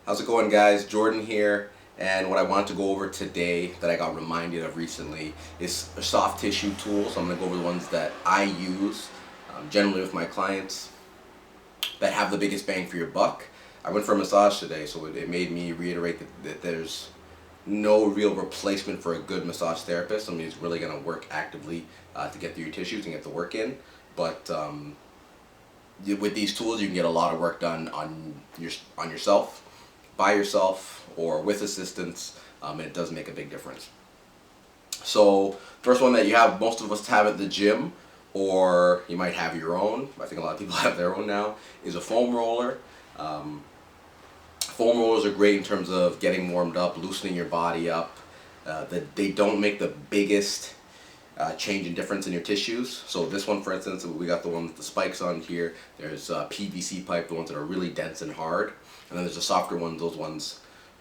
How's it going, guys? Jordan here, and what I want to go over today that I got reminded of recently is soft tissue tools. I'm going to go over the ones that I use generally with my clients that have the biggest bang for your buck. I went for a massage today, so it made me reiterate that there's no real replacement for a good massage therapist. Somebody who's really going to work actively to get through your tissues and get the work in. But with these tools, you can get a lot of work done on yourself, by yourself, or with assistance, and it does make a big difference. So, first one that you have, most of us have at the gym, or you might have your own. I think a lot of people have their own now. Is a foam roller. Foam rollers are great in terms of getting warmed up, loosening your body up. They don't make the biggest change in difference in your tissues. So this one, for instance, we got the one with the spikes on here. There's PVC pipe, the ones that are really dense and hard, and then there's the softer ones,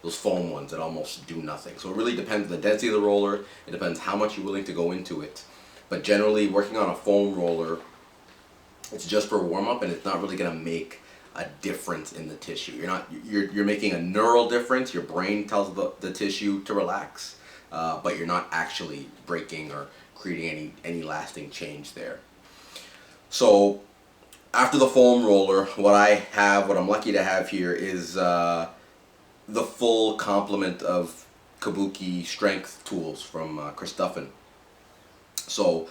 those foam ones that almost do nothing. So it really depends on the density of the roller. It depends how much you're willing to go into it. But generally, working on a foam roller, it's just for warm up, and it's not really going to make a difference in the tissue. You're making a neural difference. Your brain tells the tissue to relax, but you're not actually breaking or creating any lasting change there. So after the foam roller, what I'm lucky to have here is the full complement of Kabuki strength tools from Chris Duffin. So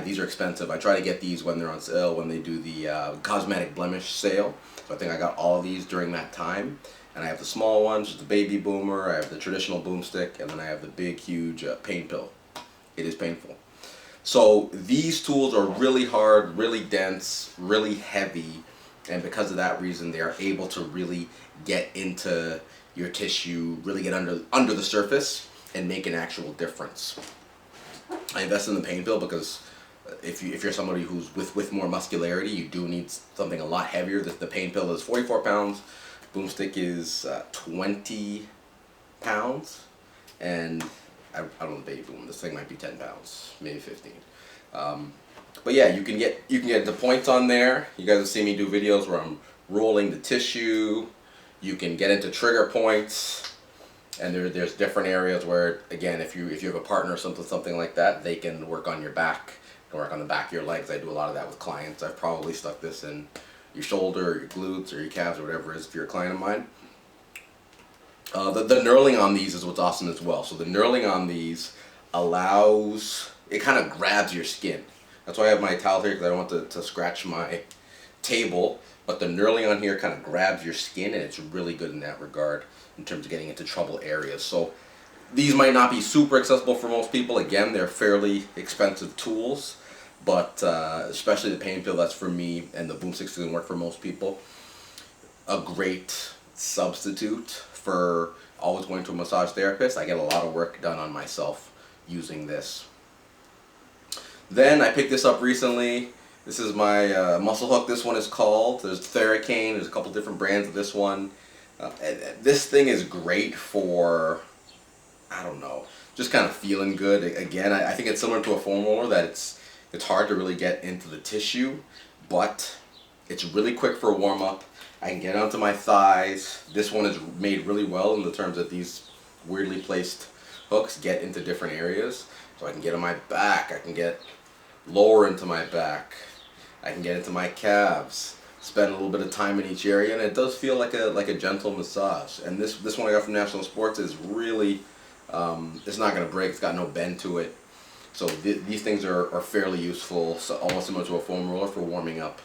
these are expensive. I try to get these when they're on sale, when they do the cosmetic blemish sale. So I think I got all of these during that time. And I have the small ones, just the baby boomer, I have the traditional boomstick, and then I have the big, huge pain pill. It is painful. So these tools are really hard, really dense, really heavy, and because of that reason, they are able to really get into your tissue, really get under the surface, and make an actual difference. I invest in the pain pill because if you're somebody who's with more muscularity, you do need something a lot heavier. The pain pill is 44 pounds, boomstick is 20 pounds, and I don't know, baby boom. This thing might be 10 pounds, maybe 15. But yeah, you can get the points on there. You guys have seen me do videos where I'm rolling the tissue. You can get into trigger points, and there's different areas where, again, if you have a partner or something like that, they can work on your back, work on the back of your legs. I do a lot of that with clients. I've probably stuck this in your shoulder, or your glutes, or your calves, or whatever it is if you're a client of mine. The knurling on these is what's awesome as well. So the knurling on these it kind of grabs your skin. That's why I have my towel here, because I don't want to scratch my table. But the knurling on here kind of grabs your skin, and it's really good in that regard in terms of getting into trouble areas. So these might not be super accessible for most people. Again, they're fairly expensive tools, but especially the pain pill, that's for me, and the boomstick's doesn't work for most people. A great substitute for always going to a massage therapist. I get a lot of work done on myself using this. Then I picked this up recently. This is my muscle hook. This one is called. There's Theracane. There's a couple different brands of this one. This thing is great for, I don't know, just kind of feeling good. Again, I think it's similar to a foam roller, that it's hard to really get into the tissue, but it's really quick for a warm up. I can get onto my thighs. This one is made really well in the terms that these weirdly placed hooks get into different areas. So I can get on my back, I can get lower into my back, I can get into my calves, spend a little bit of time in each area, and it does feel like a gentle massage. And this one I got from National Sports is really, it's not going to break, it's got no bend to it. So these things are fairly useful, so almost similar to a foam roller for warming up.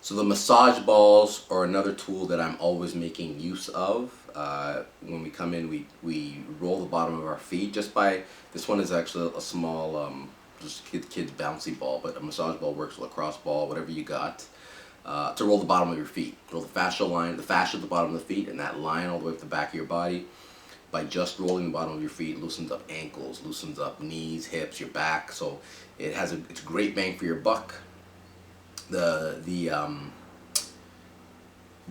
So the massage balls are another tool that I'm always making use of. When we come in, we roll the bottom of our feet this one is actually a small, just kid's bouncy ball, but a massage ball works, lacrosse ball, whatever you got, to roll the bottom of your feet. Roll the fascia at the bottom of the feet, and that line all the way up the back of your body. By just rolling the bottom of your feet, loosens up ankles, loosens up knees, hips, your back. So it's a great bang for your buck. The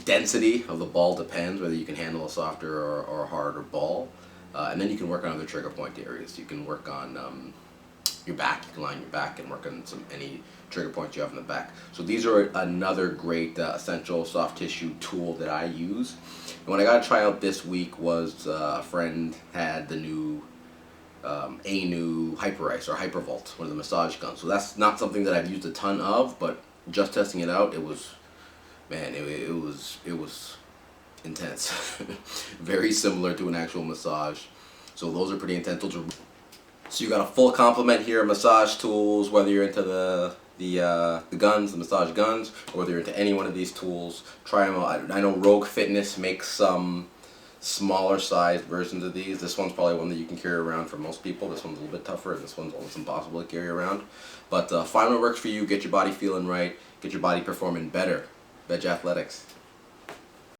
density of the ball depends whether you can handle a softer or a harder ball. And then you can work on other trigger point areas. You can work on your back. You can line your back and work on any trigger points you have in the back. So these are another great essential soft tissue tool that I use. And what I got to try out this week was a friend had the new Hyperice or Hypervolt, one of the massage guns. So that's not something that I've used a ton of, but just testing it out, it was, man, it was intense. Very similar to an actual massage. So those are pretty intense. So you got a full complement here of massage tools, whether you're into the guns, the massage guns, or whether you're into any one of these tools. Try them out. I know Rogue Fitness makes some smaller sized versions of these. This one's probably one that you can carry around for most people. This one's a little bit tougher, and this one's almost impossible to carry around. But find what works for you, get your body feeling right, get your body performing better. Vej Athletics.